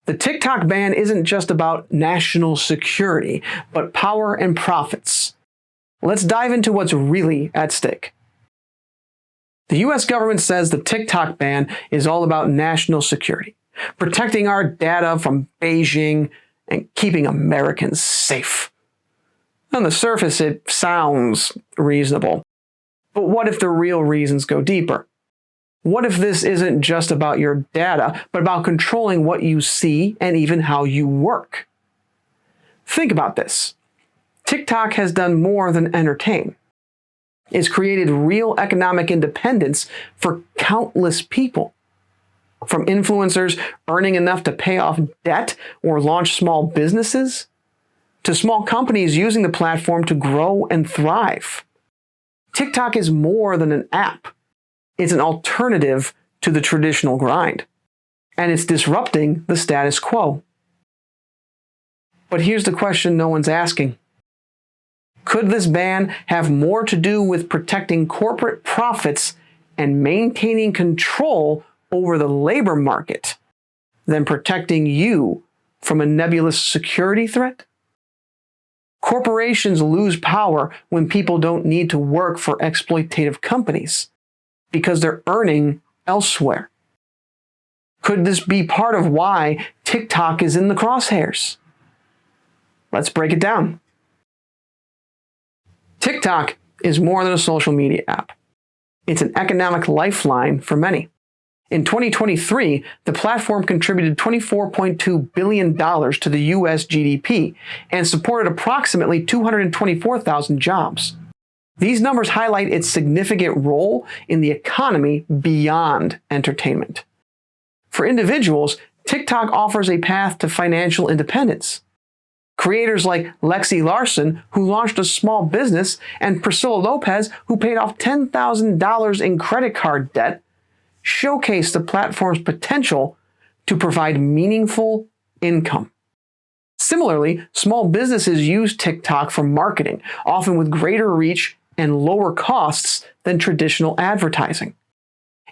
The TikTok ban isn't just about national security, but power and profits. Let's dive into what's really at stake. The US government says the TikTok ban is all about national security, protecting our data from Beijing and keeping Americans safe. On the surface, it sounds reasonable. But what if the real reasons go deeper? What if this isn't just about your data, but about controlling what you see and even how you work? Think about this. TikTok has done more than entertain. It's created real economic independence for countless people. From influencers earning enough to pay off debt or launch small businesses, to small companies using the platform to grow and thrive. TikTok is more than an app. It's an alternative to the traditional grind, and it's disrupting the status quo. But here's the question no one's asking. Could this ban have more to do with protecting corporate profits and maintaining control over the labor market than protecting you from a nebulous security threat? Corporations lose power when people don't need to work for exploitative companies because they're earning elsewhere. Could this be part of why TikTok is in the crosshairs? Let's break it down. TikTok is more than a social media app. It's an economic lifeline for many. In 2023, the platform contributed $24.2 billion to the US GDP and supported approximately 224,000 jobs. These numbers highlight its significant role in the economy beyond entertainment. For individuals, TikTok offers a path to financial independence. Creators like Lexi Larson, who launched a small business, and Priscilla Lopez, who paid off $10,000 in credit card debt, showcase the platform's potential to provide meaningful income. Similarly, small businesses use TikTok for marketing, often with greater reach and lower costs than traditional advertising.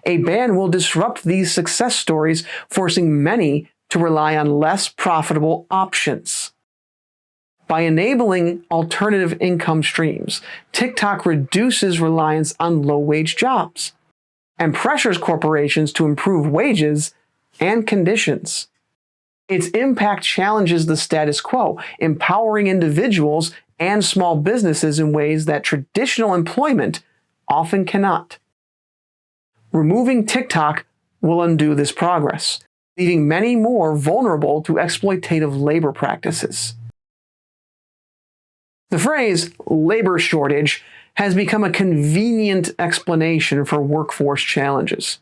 A ban will disrupt these success stories, forcing many to rely on less profitable options. By enabling alternative income streams, TikTok reduces reliance on low-wage jobs and pressures corporations to improve wages and conditions. Its impact challenges the status quo, empowering individuals and small businesses in ways that traditional employment often cannot. Removing TikTok will undo this progress, leaving many more vulnerable to exploitative labor practices. The phrase labor shortage has become a convenient explanation for workforce challenges.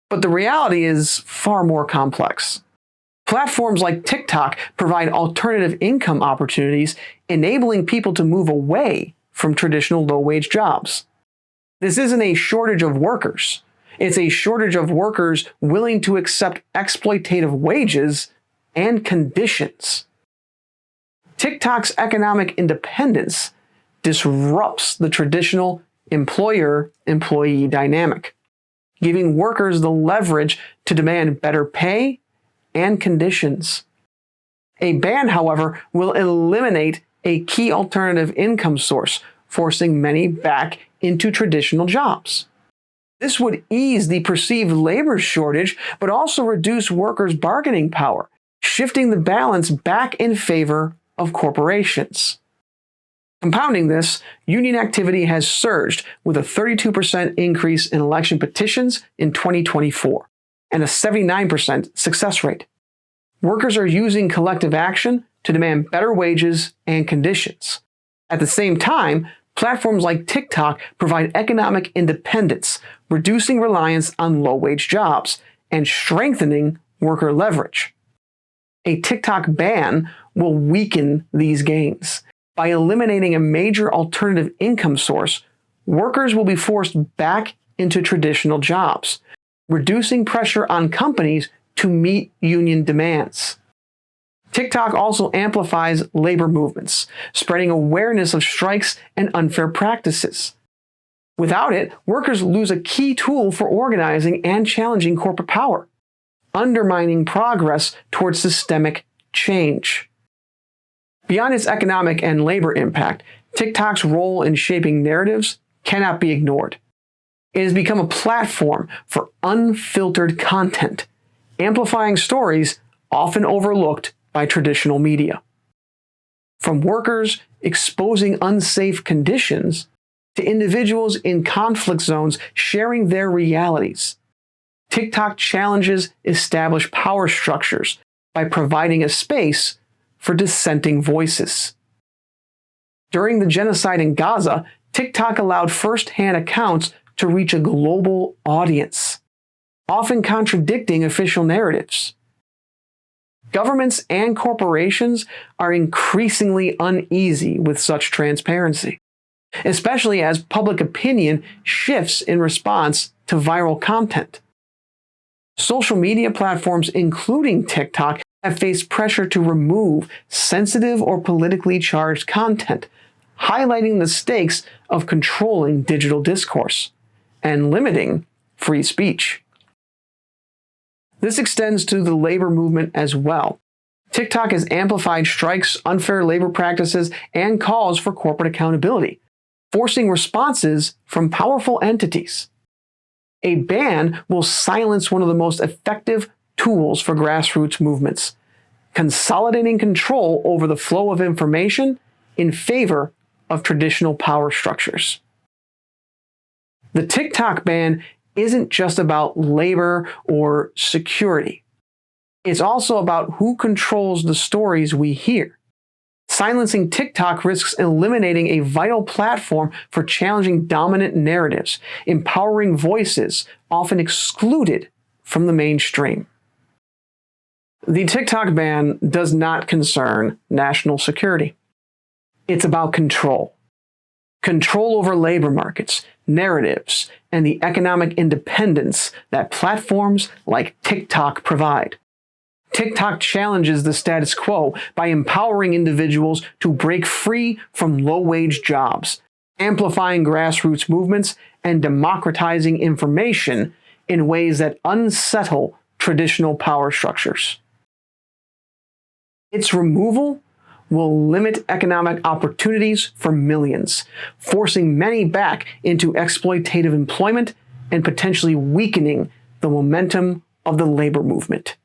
But the reality is far more complex. Platforms like TikTok provide alternative income opportunities, enabling people to move away from traditional low-wage jobs. This isn't a shortage of workers. It's a shortage of workers willing to accept exploitative wages and conditions. TikTok's economic independence disrupts the traditional employer-employee dynamic, giving workers the leverage to demand better pay and conditions. A ban, however, will eliminate a key alternative income source, forcing many back into traditional jobs. This would ease the perceived labor shortage, but also reduce workers' bargaining power, shifting the balance back in favor of corporations. Compounding this, union activity has surged with a 32% increase in election petitions in 2024 and a 79% success rate. Workers are using collective action to demand better wages and conditions. At the same time, platforms like TikTok provide economic independence, reducing reliance on low-wage jobs and strengthening worker leverage. A TikTok ban will weaken these gains. By eliminating a major alternative income source, workers will be forced back into traditional jobs, reducing pressure on companies to meet union demands. TikTok also amplifies labor movements, spreading awareness of strikes and unfair practices. Without it, workers lose a key tool for organizing and challenging corporate power. undermining progress towards systemic change. Beyond its economic and labor impact, TikTok's role in shaping narratives cannot be ignored. It has become a platform for unfiltered content, amplifying stories often overlooked by traditional media. From workers exposing unsafe conditions to individuals in conflict zones sharing their realities, TikTok challenges established power structures by providing a space for dissenting voices. During the genocide in Gaza, TikTok allowed first-hand accounts to reach a global audience, often contradicting official narratives. Governments and corporations are increasingly uneasy with such transparency, especially as public opinion shifts in response to viral content. Social media platforms, including TikTok, have faced pressure to remove sensitive or politically charged content, highlighting the stakes of controlling digital discourse and limiting free speech. This extends to the labor movement as well. TikTok has amplified strikes, unfair labor practices, and calls for corporate accountability, forcing responses from powerful entities. A ban will silence one of the most effective tools for grassroots movements, consolidating control over the flow of information in favor of traditional power structures. The TikTok ban isn't just about labor or security. It's also about who controls the stories we hear. Silencing TikTok risks eliminating a vital platform for challenging dominant narratives, empowering voices often excluded from the mainstream. The TikTok ban does not concern national security. It's about control. Control over labor markets, narratives, and the economic independence that platforms like TikTok provide. TikTok challenges the status quo by empowering individuals to break free from low-wage jobs, amplifying grassroots movements, and democratizing information in ways that unsettle traditional power structures. Its removal will limit economic opportunities for millions, forcing many back into exploitative employment and potentially weakening the momentum of the labor movement.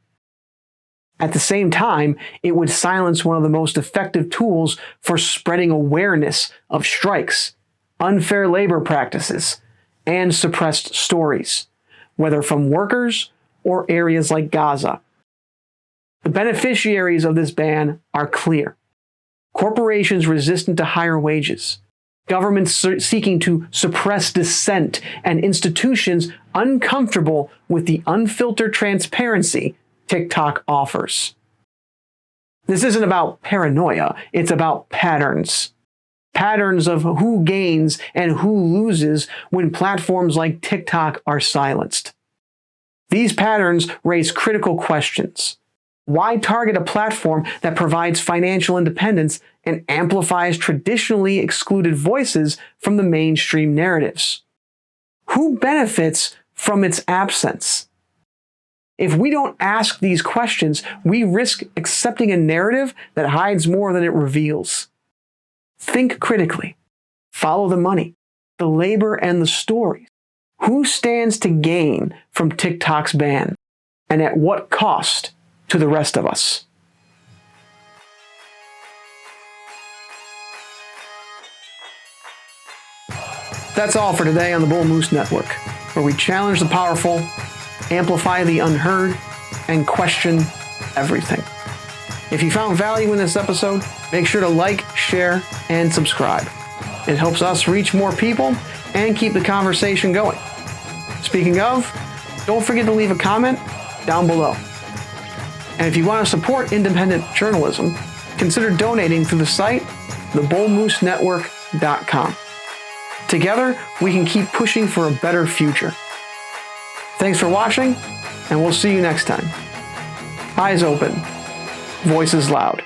At the same time, it would silence one of the most effective tools for spreading awareness of strikes, unfair labor practices, and suppressed stories, whether from workers or areas like Gaza. The beneficiaries of this ban are clear. Corporations resistant to higher wages, governments seeking to suppress dissent, and institutions uncomfortable with the unfiltered transparency TikTok offers. This isn't about paranoia, it's about patterns. Patterns of who gains and who loses when platforms like TikTok are silenced. These patterns raise critical questions. Why target a platform that provides financial independence and amplifies traditionally excluded voices from the mainstream narratives? Who benefits from its absence? If we don't ask these questions, we risk accepting a narrative that hides more than it reveals. Think critically. Follow the money, the labor, and the stories. Who stands to gain from TikTok's ban, and at what cost to the rest of us? That's all for today on the Bull Moose Network, where we challenge the powerful, amplify the unheard, and question everything. If you found value in this episode, make sure to like, share, and subscribe. It helps us reach more people and keep the conversation going. Speaking of, don't forget to leave a comment down below. And if you want to support independent journalism, consider donating through the site, thebullmoosenetwork.com. Together, we can keep pushing for a better future. Thanks for watching, and we'll see you next time. Eyes open, voices loud.